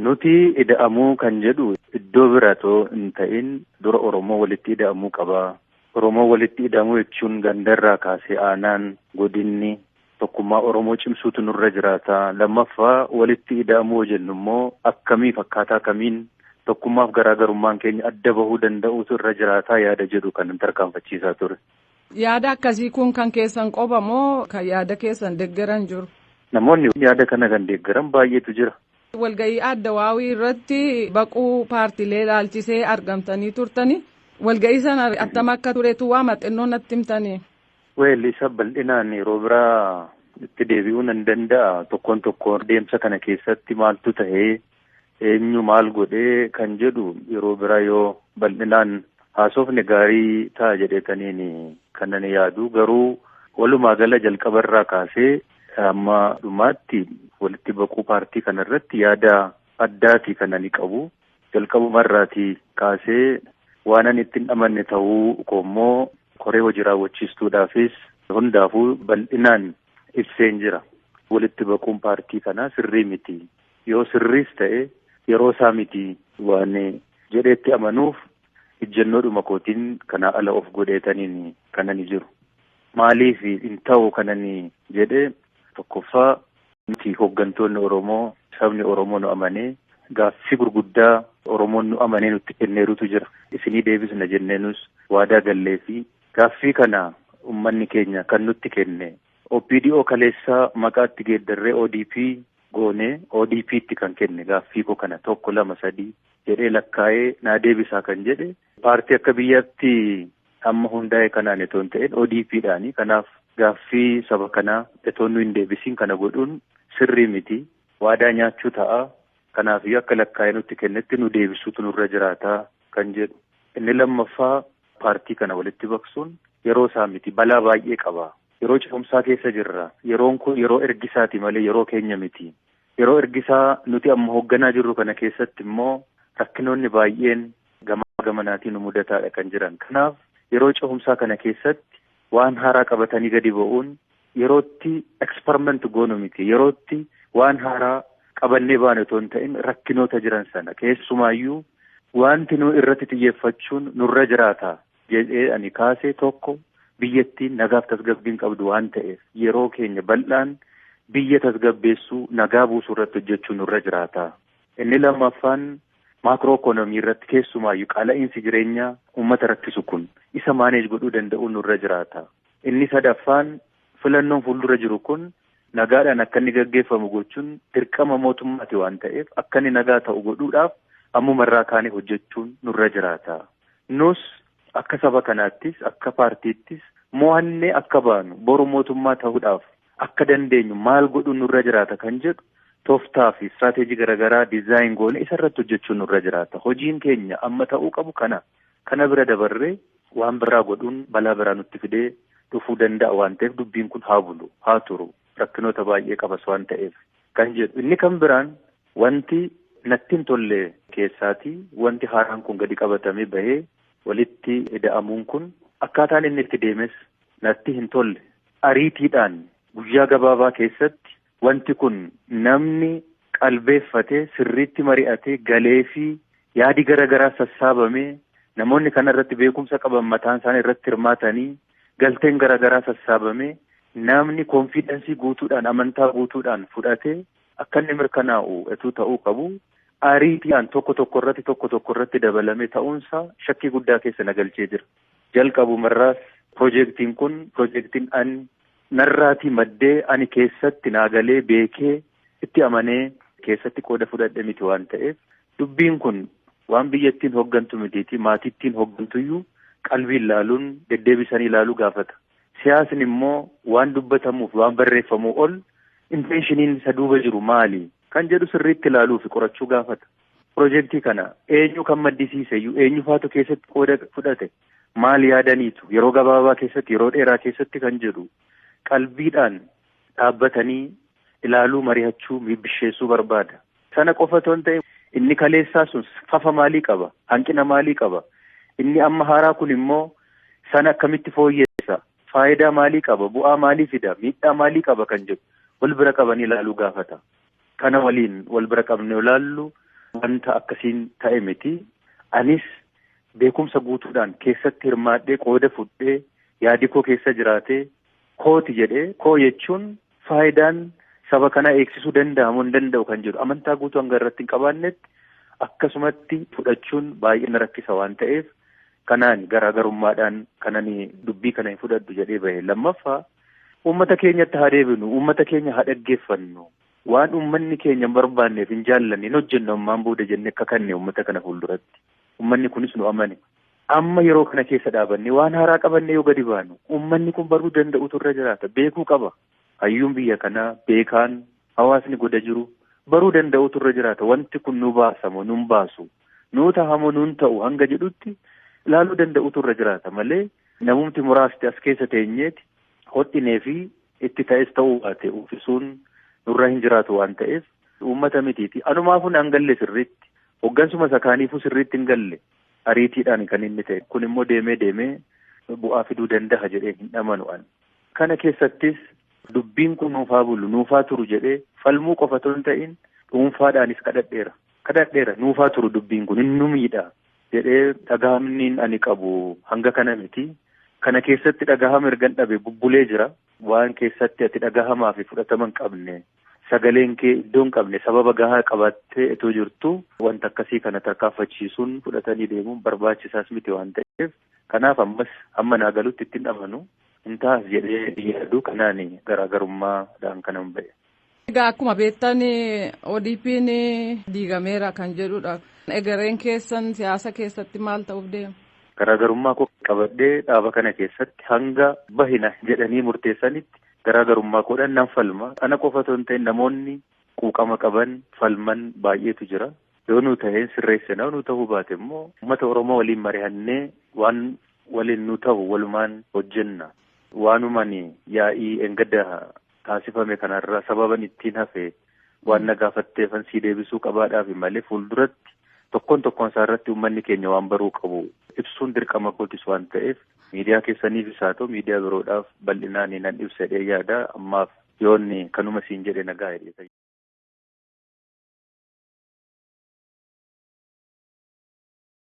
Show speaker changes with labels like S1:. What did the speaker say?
S1: Nuti ida'amuu kan jedhu iddoo biratoo hin ta'in dura Oromoo walitti ida'amuu qaba. Oromoo walitti ida'amuu jechuun gandarraa kaasee aanaan godinni tokkummaa Oromoo cimsuutu nurra jiraata. Lammaffaa walitti ida'amuu jennu immoo akkamii fakkaataa kamiin tokkummaaf garaagarummaan keenya adda bahuu danda'uutu irra jiraataa yaada jedhu kan tarkaanfachiisaa ture.
S2: Yaada akkasii kun kan keessan qofa moo kan yaada keessan deeggaran jiru?
S1: Namoonni yaada kana kan deeggaran baay'eetu jira.
S2: Walga'ii adda waawii irratti baquu paartiilee ilaalchisee argamtanii turtanii walga'ii sana attam akka turetu waa maxxannoo natti himtanii.
S1: Isa bal'inaan yeroo biraa itti deebi'uu nan danda'a. Tokkoon deemsa kana keessatti maaltu ta'ee eenyu maal godhee kan jedhu yeroo biraa yoo bal'inaan haasofne gaarii ta'a jedheetaniin kan ani yaadu. Garuu walumaa gala jalqabarraa kaasee amma dhumaatti walitti baquu paartii kanarratti yaada addaati kan ani qabu. Jalqabumarraatii kaasee waan ani ittiin amanne ta'uu koommoo koree hojii raawwachiistuudhaafis hundaafuu bal'inaan ibseen jira. Walitti baquun paartii kanaa sirrii miti. Yoo sirriis ta'e yeroo isaa miti waan jedheetti amanuuf ijjennoodhuma kootiin kanaa ala of godheetaniin kanani jiru. Maaliif hin ta'u kanani jedhee tokkoffaa nuti hooggantoonni Oromoo sabni Oromoo nu amanee gaaffii gurguddaa Oromoon nu amanee nutti kenneerutu jira. Isinii deebisna jenneenus waadaa gallee fi gaaffii kana ummanni keenya kan nutti kenne OPDO kaleessaa maqaatti geeddarree ODP goonee ODP'tti kan kenne gaaffii koo kana 1 2 3 jedhee lakkaa'ee naa deebisaa kan jedhe paartii akka biyyaatti amma hundaa'e kanaan itoo hin ta'in ODP'dhaani. Kanaaf gaaffii saba kanaa itoo nu hin deebisiin kana godhuun sirrii miti. Waadaa nyaachuu ta'a. Kanaaf akka lakkaa'ee nutti kennetti nu deebisuutu nurra jiraataa kan jedhu. Inni lammaffaa paartii kana walitti baqsuun yeroo isaa miti. Balaa baay'ee qaba. Yeroo cimumsaa keessa jirra. Yeroon kun yeroo ergisaati malee yeroo keenya miti. Yeroo ergisaa nuti amma hoogganaa jirru kana keessatti immoo rakkinoonni baay'een gamanaatiin nu mudataadha kan jiran. Kanaaf yeroo cimumsaa kana keessatti waan haaraa qabatanii gadi ba'uun yerootti eksperiment goonu miti. Yerootti waan haaraa qabannee baane otoo hin ta'in rakkinoota jiran sana keessumaayyuu wanti nu irratti xiyyeeffachuun nurra jiraata jedhee ani kaasee tokko biyyattiin nagaaf tasgabbiin qabdu waan ta'eef yeroo keenya bal'aan biyya tasgabbeessuu nagaa buusuu irratti hojjechuu nurra jiraata. Inni lammaffaan maakroo ikoonoomii irratti keessumaayyuu qaala'insi jireenyaa uummata rakkisu kun isa maaneej godhuu danda'uu nurra jiraata. Inni sadaffaan filannoon fuuldura jiru kun nagaadhaan akka inni gaggeeffamu gochuun dirqama mootummaati waan ta'eef akka inni nagaa ta'u godhuudhaaf ammumarraa kaanee hojjechuun nurra jiraata. Nus akka saba kanaattis akka paartiittis mo'annee akka baanu boru mootummaa ta'uudhaaf akka dandeenyu maal godhuun nurra jiraata kan jedhu tooftaa fi istirateejii garaagaraa diizaayin goone isarratti hojjechuun nurra jiraata. Hojiin keenya amma ta'uu qabu kana bira dabarree waan biraa godhuun balaa biraa nutti fidee dhufuu danda'a waan ta'eef dubbiin kun haa bulu haa turu rakkinoota baay'ee qabas waan ta'eef kan jedhu. Inni kan biraan wanti natti hin tolle keessaati wanti haaraan kun gadi qabatamee bahee walitti ida'amuun kun akkaataan inni itti deemes natti hin tolle. Ariitiidhaan guyyaa gabaabaa keessatti wanti kun namni qalbeeffatee sirriitti mari'atee galee fi yaadi garaagaraa sassaabamee namoonni kana irratti beekumsa qaban mataan isaanii irratti hirmaatanii galteen garaagaraa sassaabamee namni koonfiidensii guutuudhaan amantaa guutuudhaan fudhatee akka inni mirkanaa'u etuu ta'uu qabu. Ariitiidhaan tokko irratti dabalame ta'uunsaa shakkii guddaa keessa na galchee jira. Jalqabumarraas piroojeektiin kun piroojeektiin narraatii maddee ani keessatti naagalee beekee itti amanee keessatti qooda fudhadhe miti waan ta'eef dubbiin kun waan biyyattiin hooggantu mitiiti maatittiin hooggantuyyuu qalbiin ilaaluun deddeebisanii ilaaluu gaafata. Siyaasni immoo waan dubbatamuuf waan barreeffamuu ol inteenshiniin isa duuba jiru maali kan jedhu sirriitti ilaaluu fi qorachuu gaafata. Piroojeektii kana eenyu kan maddisiiseyyuu eenyu faatu keessatti qooda fudhate maal yaadaniitu yeroo gabaabaa keessatti yeroo dheeraa keessatti kan jedhu qalbiidhaan dhaabbatanii ilaaluu mari'achuu bisheessuu barbaada. Sana qofa otoo hin ta'in inni kaleessaa sun fafa maalii qaba hanqina maalii qaba inni amma haaraa kun immoo sana akkamitti fooyyeessa faayidaa maalii qaba bu'aa maalii fida miidhaa maalii qaba kan jedhu wal bira qabanii ilaaluu gaafata. Kana waliin wal bira qabnee ilaallu wanta akkasiin ta'e miti. Anis beekumsa guutuudhaan keessatti hirmaadhee qooda fudhee yaadi koo keessa jiraatee kooti jedhee koo jechuun faayidaan saba kanaa eegsisuu danda'amu hin danda'u kan jedhu amantaa guutuu hanga irratti hin qabaannetti akkasumatti fudhachuun baay'ee na rakkisa waan ta'eef kanaan garaagarummaadhaan kanani dubbii kana hin fudhadhu jedhee bahe. Lammaffaa uummata keenyatti haa deebinu, uummata keenya haa dhaggeeffannu. Waan uummanni keenya hin barbaanneef hin jaallanne hin hojjennu ammaan booda jennee akka kanne uummata kana fuulduratti. Uummanni kunis nu amane. Amma yeroo kana keessa dhaabannee waan haaraa qabannee yoo gadi baanu uummanni kun baruu danda'utu irra jiraata. Beekuu qaba. Hayyuun biyya kanaa beekaan hawaasni goda jiru baruu danda'utu irra jiraata. Wanti kun nu baasamu nun baasu nu tahamu nun ta'u hanga jedhutti ilaaluu danda'utu irra jiraata malee namumti muraasti as keessa teenyeeti hodhinee fi itti ta'es ta'uu baate uffisuun nurra hin jiraatu waan ta'eef uummata mitiiti. Anumaafuu hin galle sirriitti. Hoggansuma sakaaniifuu sirriitti hin galle ariitiidhaan kan inni ta'e. Kun immoo deemee bu'aa fiduu danda'a jedhee hin amanu. Kana keessattis dubbiin kun nuufaa bulu nuufaa turu jedhee falmuu qofa otoo hin ta'in dhuunfaadhaanis kadhadheera nuufaa turu dubbiin kun hin nu miidha jedhee dhagahamni ani qabu hanga kana miti. Kana keessatti dhagahama ergan dhabe bubbulee jira. Waan keessatti ati dhagahamaa fi fudhatama hin qabne sagaleen kee iddoo hin qabne sababa gahaa qabattee itoo jirtu wanta akkasii kana tarkaanfachiisuun fudhatanii deemuun barbaachisaas miti waan ta'eef kanaaf ammas hamma naa galutti ittiin amanu hin taas jedhee yaadu kanaan garaagarummaadhaan kanan ba'e.
S2: Egaa akkuma beektan ODP'n diigameera kan jedhudha. Egereen keessan siyaasa keessatti maal ta'uuf deema?
S1: Garaagarummaa koo qabadhee dhaaba kana keessatti hanga bahina jedhanii murteessanitti garaagarummaa koodhaan nan falma. Ana qofa otoo hin ta'in namoonni quuqama qaban falman baay'eetu jira. Yoo nu ta'ee sirreessina nu ta'uu baate immoo uummata Oromoo waliin mari'annee waan waliin nu ta'u walumaan hojjenna. Waanumaan yaa'ii engadda taasifame kanarraa sababan ittiin hafe waan na gaafatteefan sii deebisuu qabaadhaaf malee fuulduratti tokkoon isaa irratti uummanni keenya waan baruu qabu ibsuun dirqama kootis waan ta'eef miidiyaa keessaniifis haa ta'u miidiyaa biroodhaaf bal'inaan nan ibsadhee yaada ammaaf yoonni kanuma siin jedhe nagaa jedhee.